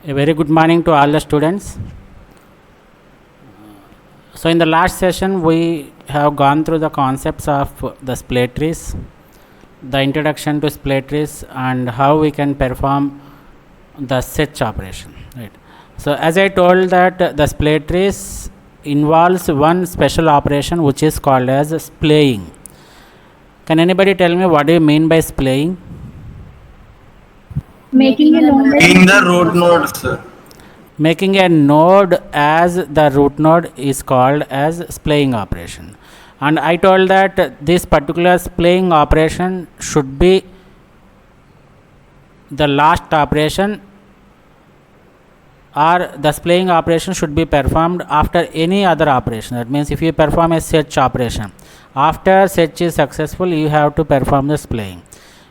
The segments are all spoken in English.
A very good morning to all the students. So in the last session we have gone through the concepts of the split trees, the introduction to split trees, and how we can perform the search operation, right? So as I told that the split trees involves one special operation which is called as splaying. Can anybody tell me what do you mean by splaying? Making a node. Being the root node, sir. Making a node as the root node is called as splaying operation, and I told that this particular splaying operation should be the last operation, or the splaying operation should be performed after any other operation. That means if you perform a search operation, after search is successful you have to perform the splaying.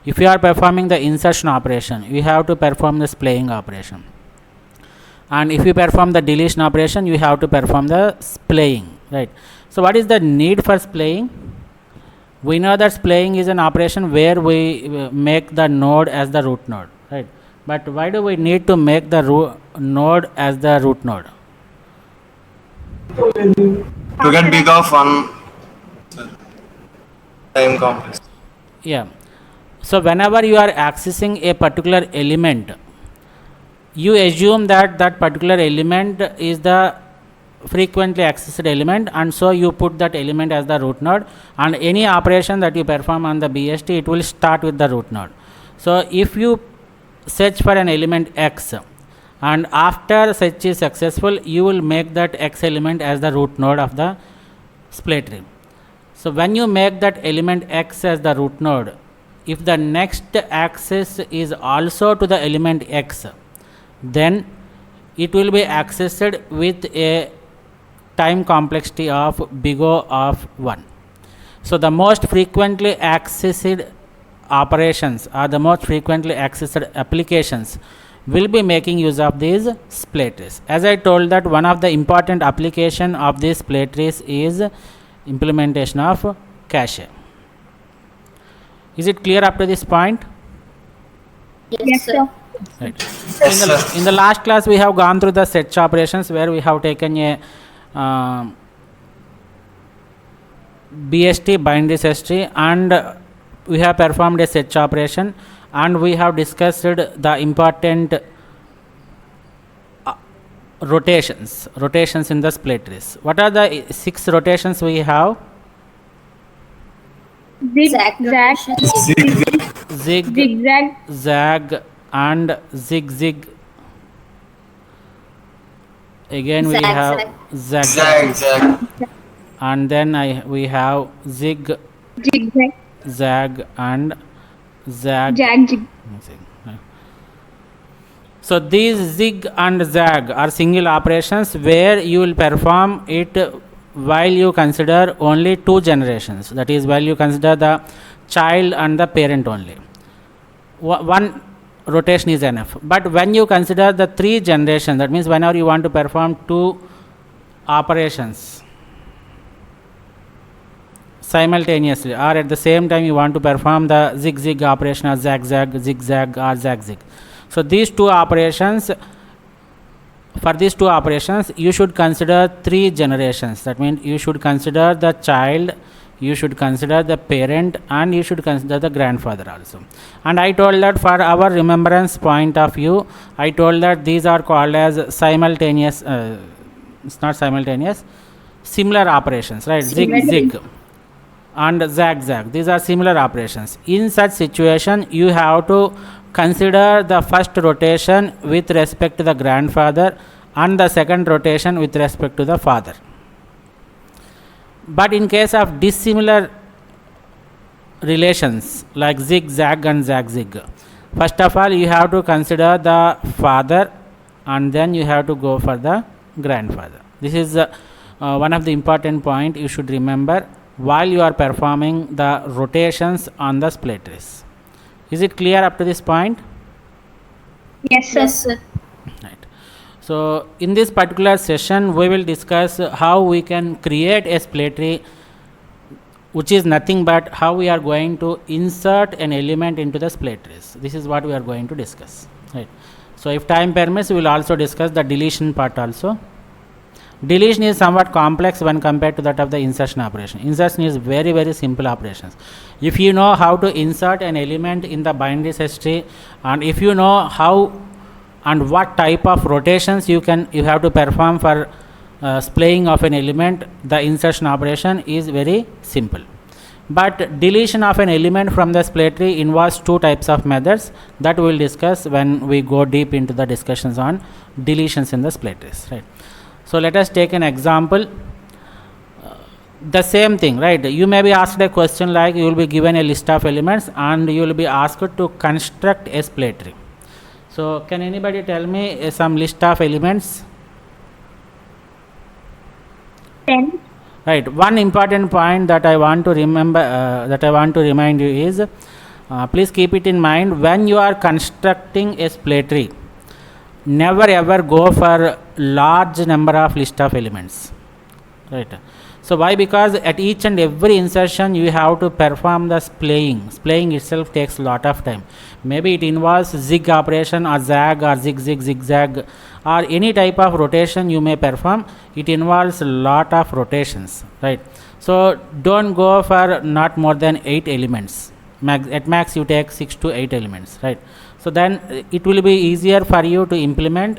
If you are performing the insertion operation, you have to perform the splaying operation, and if you perform the deletion operation you have to perform the splaying, right? So what is the need for splaying? We know that splaying is an operation where we make the node as the root node, right? But why do we need to make the node as the root node? To get big of one time complex. Yeah. So whenever you are accessing a particular element, you assume that that particular element is the frequently accessed element, and so you put that element as the root node, and any operation that you perform on the BST, it will start with the root node. So if you search for an element X, and after search is successful, you will make that X element as the root node of the split tree. So when you make that element X as the root node, if the next access is also to the element X, then it will be accessed with a time complexity of big O of 1. So the most frequently accessed operations or the most frequently accessed applications will be making use of these split trees. As I told that one of the important application of these split trees is implementation of cache. Is it clear up to this point? Yes, sir. Right. Yes, In the last class we have gone through the search operations where we have taken a BST binary search tree, and we have performed a search operation, and we have discussed the important rotations in the split trees. What are the 6 rotations we have? Zigzag, Zig, zigzag, zag, and zig. Again we have zag, and then we have zig, zigzag, zag, and zag. jag. So these zig and zag are single operations where you will perform it while you consider only 2 generations, that is while you consider the child and the parent only. One rotation is enough. But when you consider the 3 generations, that means whenever you want to perform 2 operations simultaneously, or at the same time you want to perform the zig operation or zag, zigzag, or zag. So these 2 operations, for these 2 operations you should consider 3 generations. That means you should consider the child, you should consider the parent, and you should consider the grandfather also. And I told that for our remembrance point of view, I told that these are called as simultaneous, it's not simultaneous, similar operations, right? Zig and zag. These are similar operations. In such situation you have to consider the first rotation with respect to the grandfather and the second rotation with respect to the father. But in case of dissimilar relations like zigzag and zag, first of all you have to consider the father, and then you have to go for the grandfather. This is one of the important point you should remember while you are performing the rotations on the split trees. Is it clear up to this point? Yes, sir. Right. So in this particular session we will discuss how we can create a split tree, which is nothing but how we are going to insert an element into the split trees. This is what we are going to discuss, right? So if time permits, we will also discuss the deletion part also. Deletion is somewhat complex when compared to that of the insertion operation. Insertion is very, very simple operations. If you know how to insert an element in the binary search tree, and if you know how and what type of rotations you have to perform for splaying of an element, the insertion operation is very simple. But deletion of an element from the splay tree involves two types of methods that we will discuss when we go deep into the discussions on deletions in the splay trees, right? So let us take an example. The same thing, right? You may be asked a question like, you will be given a list of elements and you will be asked to construct a splay tree. So can anybody tell me some list of elements? 10. Right. One important point that I want to remember, remind you is, please keep it in mind when you are constructing a splay tree. Never ever go for large number of list of elements, right? So why? Because at each and every insertion you have to perform the splaying. Splaying itself takes a lot of time. Maybe it involves zig operation or zag or zigzag or any type of rotation you may perform. It involves a lot of rotations, right? So don't go for not more than 8 elements. At max you take 6 to 8 elements, right? So then it will be easier for you to implement,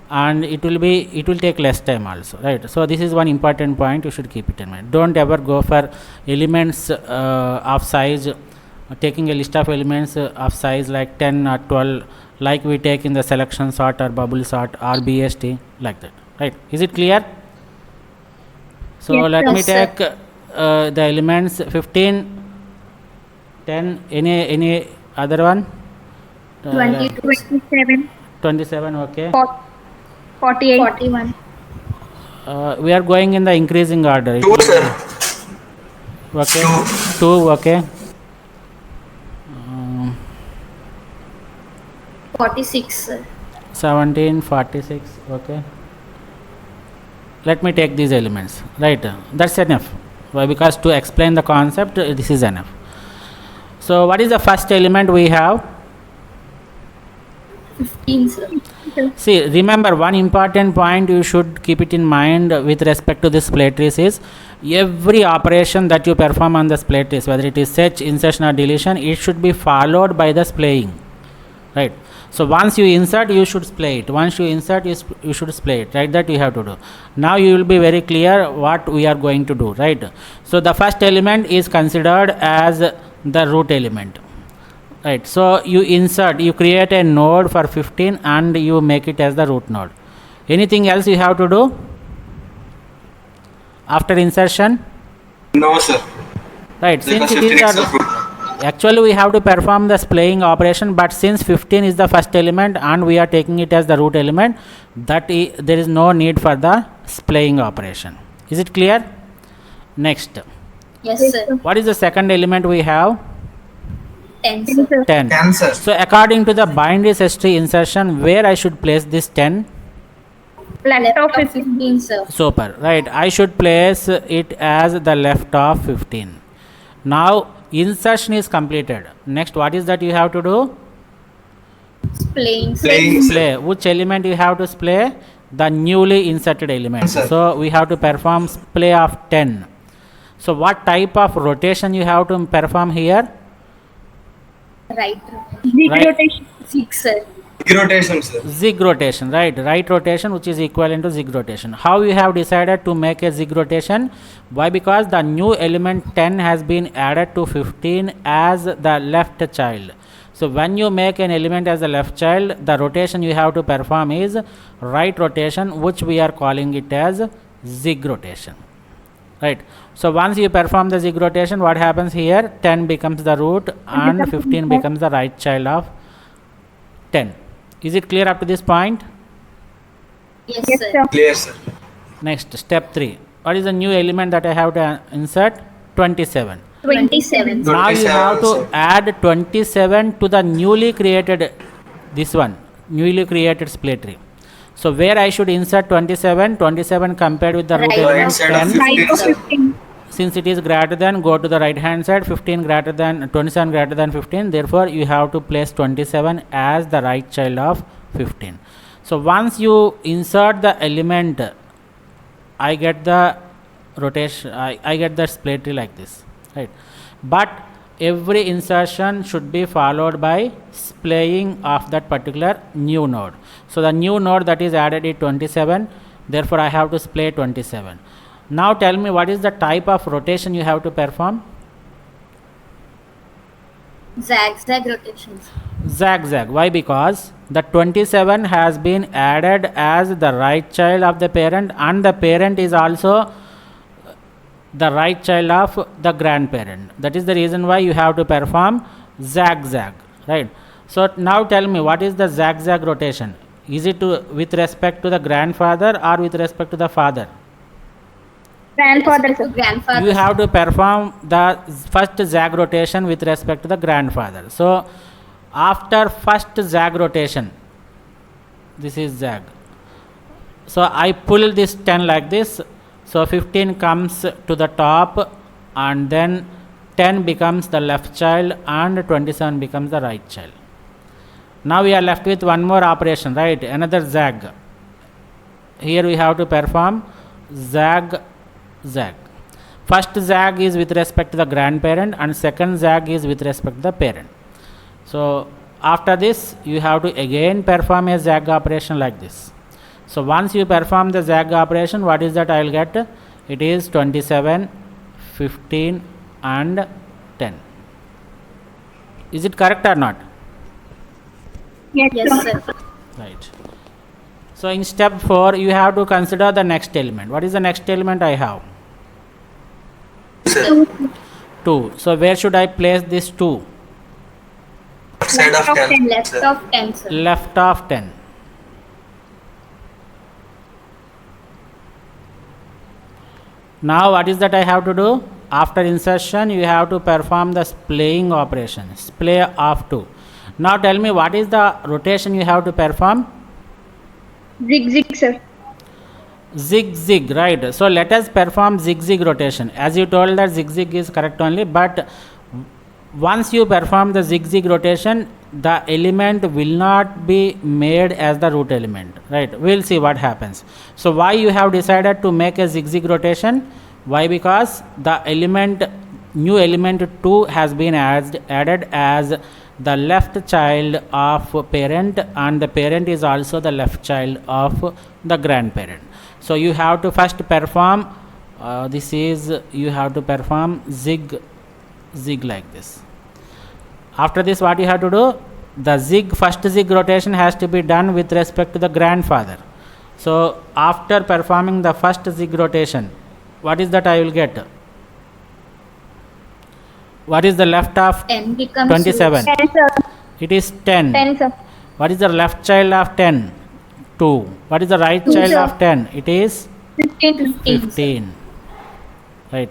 and it will take less time also, right? So this is one important point you should keep it in mind. Don't ever go for elements of size, taking a list of elements of size like 10 or 12, like we take in the selection sort or bubble sort or BST, like that, right? Is it clear? So Yes, let sir. me take the elements 15, 10, any other one? 20, 27, 27, okay. 48, 41. We are going in the increasing order. It 2, will be- sir. Okay. 2. 2, okay. 46, sir. 17, 46, okay. Let me take these elements, right? That's enough. Why? Because to explain the concept, this is enough. So what is the first element we have? 15, sir. See, remember one important point you should keep it in mind with respect to this splay trees is, every operation that you perform on the splay trees, whether it is search, insertion or deletion, it should be followed by the splaying, right? So once you insert, you should splay it. Once you insert, you should splay it, right? That you have to do. Now you will be very clear what we are going to do, right? So the first element is considered as the root element, right? So you insert, you create a node for 15 and you make it as the root node. Anything else you have to do after insertion? No, sir. Right, Because since it 15 is itself the, root. actually we have to perform the splaying operation, but since 15 is the first element and we are taking it as the root element, there is no need for the splaying operation. Is it clear? Next, Yes, sir. what is the second element we have? 10, sir. 10. 10, sir. So according to the binary search tree insertion, where I should place this 10? Left of 15, sir. Super, right? I should place it as the left of 15. Now insertion is completed. Next, what is that you have to do? Playing, sir. Playing, sir. Splay. Which element you have to splay? The newly inserted element. Sir. So we have to perform splay of 10. So what type of rotation you have to perform here? Right. Right. Rotation. 6, sir. Big rotation, sir. Zig rotation, right? Right rotation, which is equivalent to zig rotation. How you have decided to make a zig rotation? Why? Because the new element 10 has been added to 15 as the left child. So when you make an element as a left child, the rotation you have to perform is right rotation, which we are calling it as zig rotation, right? So once you perform the zig rotation, what happens here? 10 becomes the root and 15 becomes the right child of 10. Is it clear up to this point? Yes, sir. Clear, sir. Next, step 3. What is the new element that I have to insert? 27. 27. Now you 27, have to sir. add 27 to the newly created, this one, newly created splay tree. So where I should insert 27? 27 compared with the root Right. element Right side of 10. 15, Right of sir. 15. Since it is greater than, go to the right hand side. 15 greater than 27 greater than 15. Therefore you have to place 27 as the right child of 15. So once you insert the element, I get the rotation, I get the split tree like this, right? But every insertion should be followed by splaying of that particular new node. So the new node that is added is 27, therefore I have to splay 27. Now tell me, what is the type of rotation you have to perform? Zigzag rotations. Zigzag. Why? Because the 27 has been added as the right child of the parent, and the parent is also the right child of the grandparent. That is the reason why you have to perform zigzag, right? So now tell me, what is the zigzag rotation? Is it with respect to the grandfather or with respect to the father? Grandfather, sir. Grandfather. You have to perform the first zag rotation with respect to the grandfather. So after first zag rotation, this is zag. So I pull this 10 like this. So 15 comes to the top, and then 10 becomes the left child and 27 becomes the right child. Now we are left with one more operation, right? Another zag. Here we have to perform zag, zag. First zag is with respect to the grandparent, and second zag is with respect to the parent. So after this you have to again perform a zag operation like this. So once you perform the zag operation, what is that I will get? It is 27, 15 and 10. Is it correct or not? Yes, Yes, sir. sir. Right. So in step 4 you have to consider the next element. What is the next element I have? Sir. 2. So where should I place this 2? Left side of 10. Left sir. of 10, sir. Left of 10. Now what is that I have to do? After insertion you have to perform the splaying operation, splay of 2. Now tell me, what is the rotation you have to perform? Zig, sir. Zig, right? So let us perform zig rotation. As you told that zig is correct only, but once you perform the zig rotation, the element will not be made as the root element, right? We'll see what happens. So why you have decided to make a zig rotation? Why? Because the element, new element 2 has been added as the left child of parent, and the parent is also the left child of the grandparent. So you have to first perform you have to perform zig like this. After this, what you have to do? The first zig rotation has to be done with respect to the grandfather. So after performing the first zig rotation, what is that I will get? What is the left of 10 becomes 27? 10, sir. It is 10. 10, sir. What is the left child of 10? 2. What is the right 2, child sir. of 10? It is 15. 15. Right.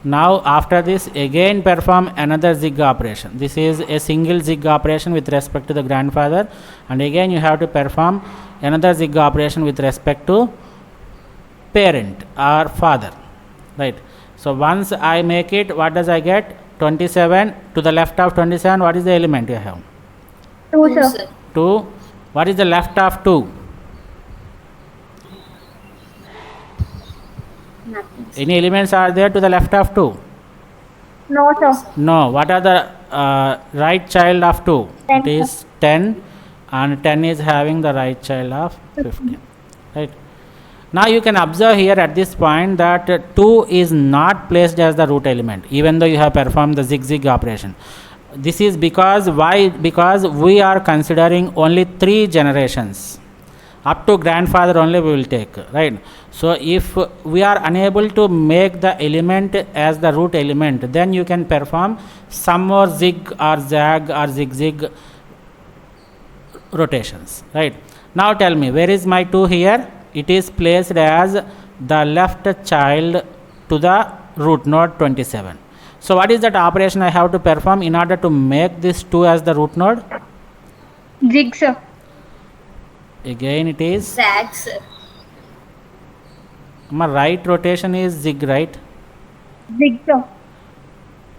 Now after this, again perform another zig operation. This is a single zig operation with respect to the grandfather, and again you have to perform another zig operation with respect to parent or father, right? So once I make it, what does I get? 27. To the left of 27, what is the element you have? 2, 2, sir. sir. 2. What is the left of 2? Nothing. Any elements are there to the left of 2? No, sir. No. What are the right child of 2? 10, It is 10, and 10 is having the right child of 15, right? Now you can observe here at this point that 2 is not placed as the root element, even though you have performed the zig operation. This is because, why? Because we are considering only 3 generations. Up to grandfather only we will take, right? So if we are unable to make the element as the root element, then you can perform some more zig or zag or zig rotations, right? Now tell me, where is my 2 here? It is placed as the left child to the root node 27. So what is that operation I have to perform in order to make this 2 as the root node? Zig, sir. Again it is, Zag, sir. my right rotation is zig, right? Zig, sir.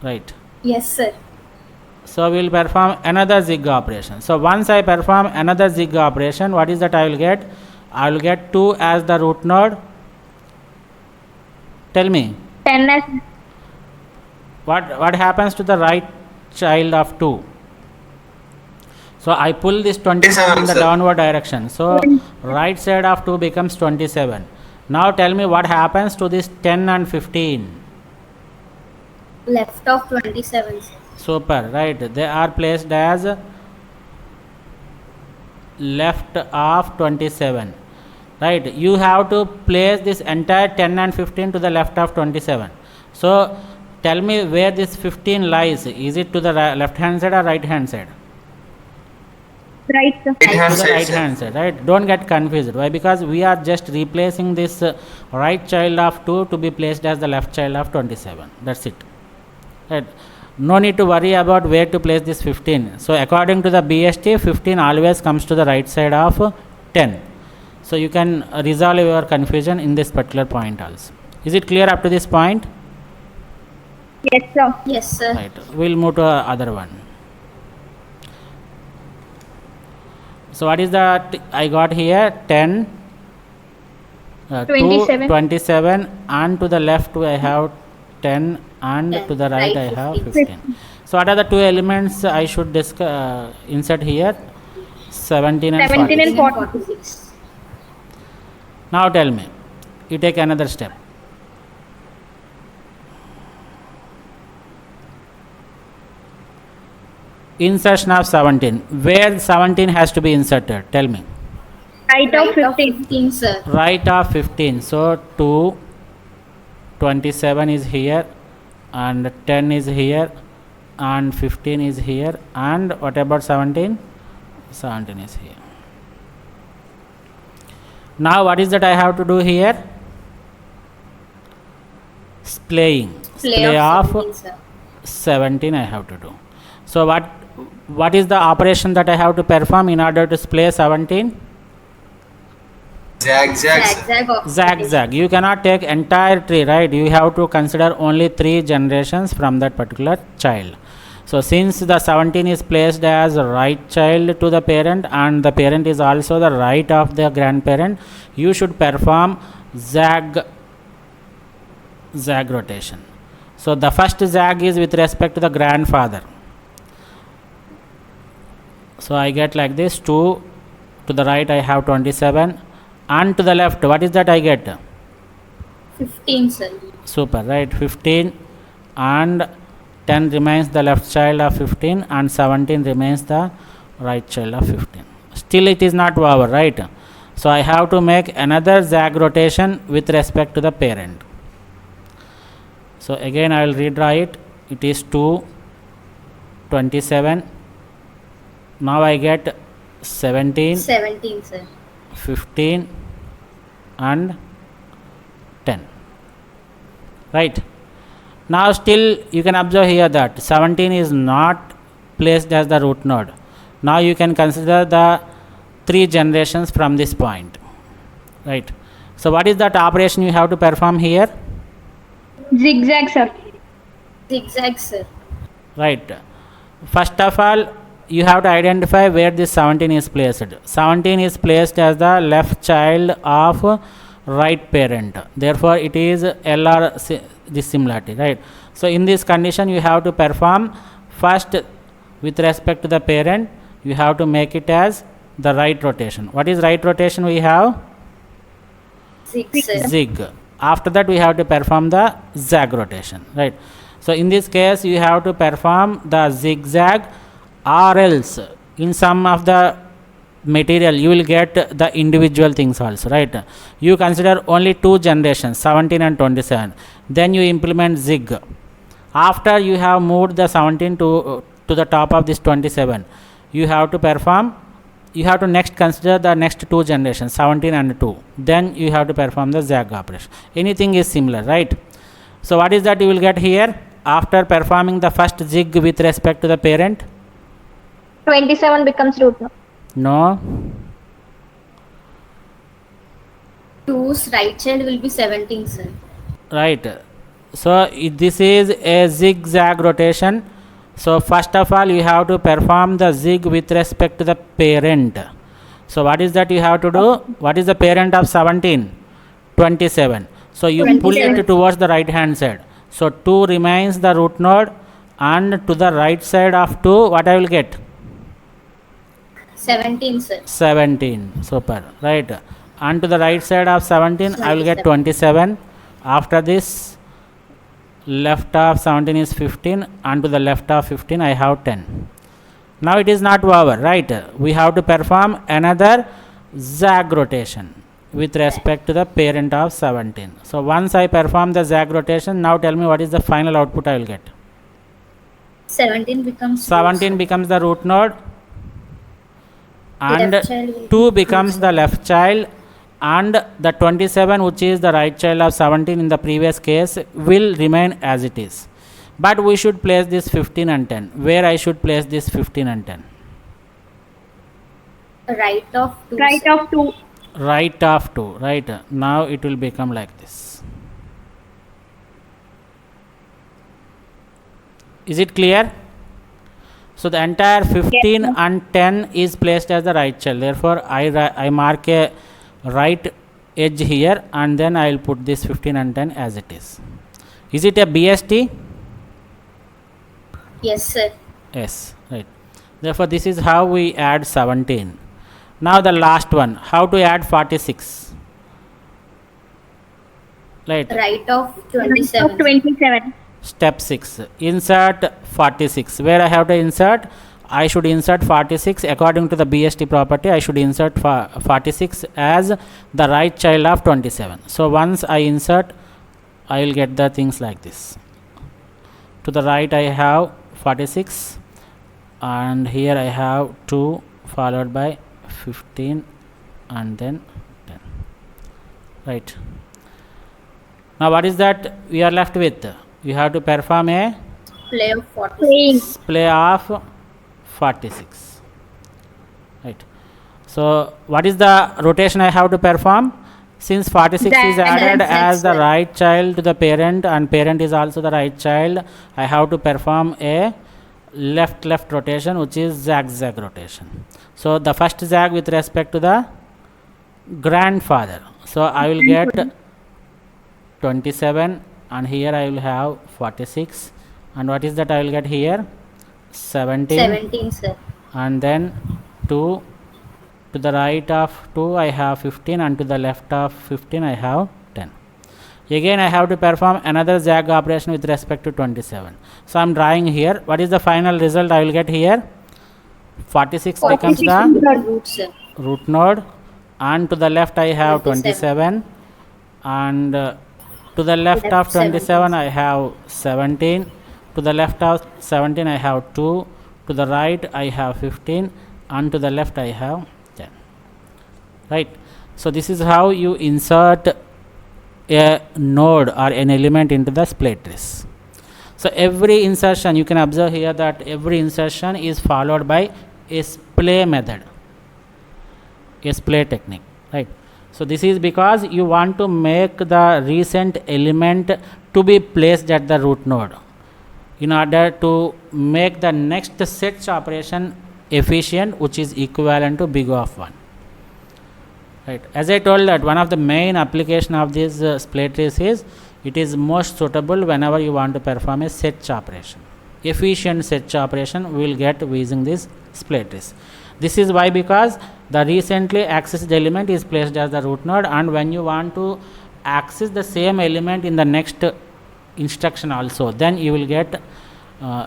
Right. Yes, sir. So we will perform another zig operation. So once I perform another zig operation, what is that I will get? I will get 2 as the root node. Tell me, 10 as what happens to the right child of 2? So I pull this 27 in the sir. downward direction. So right side of 2 becomes 27. Now tell me what happens to this 10 and 15. Left of 27, sir. Super, right? They are placed as left of 27. Right? You have to place this entire 10 and 15 to the left of 27. So tell me where this 15 lies. Is it to the left hand side or right hand side? right, sir. Right hand To the side, right sir. hand side, right? Don't get confused. Why? Because we are just replacing this right child of 2 to be placed as the left child of 27. That's it. Right? No need to worry about where to place this 15. So according to the BST, 15 always comes to the right side of 10. So you can resolve your confusion in this particular point also. Is it clear up to this point? Yes, sir. Yes, sir. Right. We'll move to other one. So what is that I got here? 10, 27. 27, and to the left I have 10, and 10, to the right I right, have 15. 15. So what are the two elements I should insert here? 17 and 17 46. and 46. Now tell me, you take another step. Insertion of 17. Where 17 has to be inserted? Tell me. Right of 15. 15, sir. Right of 15. So 2, 27 is here, and 10 is here, and 15 is here, and what about 17? 17 is here. Now what is that I have to do here? Splaying. Play of 17, sir. 17 I have to do. So what is the operation that I have to perform in order to splay 17? Zag, sir. Zag of Zag. You cannot take entire tree, right? You have to consider only 3 generations from that particular child. So since the 17 is placed as right child to the parent, and the parent is also the right of the grandparent, you should perform zag rotation. So the first zag is with respect to the grandfather. So I get like this: 2 to the right I have 27, and to the left what is that I get? 15, sir. Super, right? 15, and 10 remains the left child of 15, and 17 remains the right child of 15. Still it is not over, right? So I have to make another zag rotation with respect to the parent. So again I will redraw it. It is 2, 27. Now I get 17, 17, sir. 15, and 10. Right? Now still you can observe here that 17 is not placed as the root node. Now you can consider the 3 generations from this point. Right? So what is that operation you have to perform here? Zigzag, sir. Zigzag, sir. Right. First of all, you have to identify where this 17 is placed. 17 is placed as the left child of right parent. Therefore, it is LR dissimilarity, right? So, in this condition, you have to perform first with respect to the parent, you have to make it as the right rotation. What is right rotation? We have Zig, sir. zig. After that we have to perform the zag rotation, right? So in this case you have to perform the zigzag, or else in some of the material you will get the individual things also, right? You consider only 2 generations, 17 and 27, then you implement zig. After you have moved the 17 to the top of this 27, you have to next consider the next 2 generations, 17 and 2. Then you have to perform the zag operation. Anything is similar, right? So what is that you will get here after performing the first zig with respect to the parent? 27 becomes root node. No. 2's right child will be 17, sir. Right. So this is a zigzag rotation So first of all, you have to perform the zig with respect to the parent. So what is that you have to do? What is the parent of 17? 27. So you pull it 27. towards the right hand side. So 2 remains the root node, and to the right side of 2, what I will get? 17, sir. 17. Super. Right. And to the right side of 17, I will get 27. After this, left of 17 is 15, and to the left of 15 I have 10. Now it is not over, right? We have to perform another zag rotation with respect to the parent of 17. So once I perform the zag rotation, now tell me what is the final output I will get. 17 becomes 17 becomes the root node, and left child will 2 be becomes the left child, and the 27, which is the right child of 17 in the previous case, will remain as it is. But we should place this 15 and 10. Where I should place this 15 and 10? right of 2. Right sir. of 2. Right of 2. Right. Now it will become like this. Is it clear? So the entire 15 Yes, and 10 is placed as the right child. Therefore, I mark a right edge here, and then I will put this 15 and 10 as it is. Is it a BST? Yes, sir. Yes, right. Therefore, this is how we add 17. Now the last one, how to add 46? Right. Right of Right 27. of 27. Step 6, insert 46. Where I have to insert? I should insert 46 according to the BST property. I should insert 46 as the right child of 27. So once I insert, I will get the things like this. To the right I have 46, and here I have 2 followed by 15 and then 10. Right. Now what is that we are left with? We have to perform a Play of 46. Playing. display of 46. Right. So what is the rotation I have to perform? Since 46 is Zag. added Zag, as the sir. right child to the parent, and parent is also the right child, I have to perform a left rotation, which is zag rotation. So the first zag with respect to the grandfather. So I will get 27, and here I will have 46, and what is that I will get here? 17. 17, sir. And then 2, to the right of 2 I have 15, and to the left of 15 I have 10. Again I have to perform another zag operation with respect to 27. So I am drawing here. What is the final result I will get here? 46 becomes 46 the the root, sir. root node, and to the left I have 27. 27, and to the left of 27 I have 17, to the left of 17 I have 2, to the right I have 15, and to the left I have 10. Right. So this is how you insert a node or an element into the split trace. So every insertion, you can observe here that every insertion is followed by a splay method, a splay technique, right? So this is because you want to make the recent element to be placed at the root node in order to make the next search operation efficient, which is equivalent to big O of 1. Right. As I told that one of the main application of this split trace is it is most suitable whenever you want to perform a search operation. Efficient search operation we will get using this split trace. This is why, because the recently accessed element is placed as the root node, and when you want to access the same element in the next instruction also, then you will get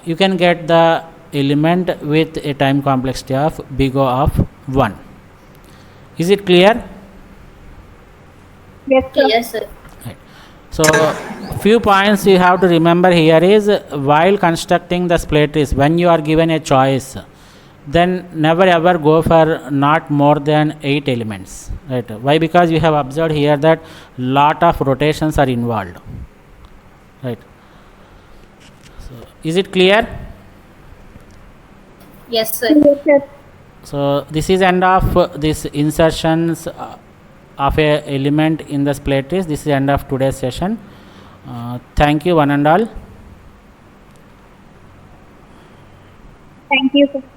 you can get the element with a time complexity of big O of 1. Is it clear? Yes, sir. Yes, sir. Right. So few points you have to remember here is, while constructing the split trace, when you are given a choice, then never ever go for not more than 8 elements. Right. Why? Because you have observed here that lot of rotations are involved. Right. So is it clear? Yes, sir. Yes, sir. So this is end of this insertions of a element in the split trace. This is end of today's session. Thank you one and all. Thank you, sir.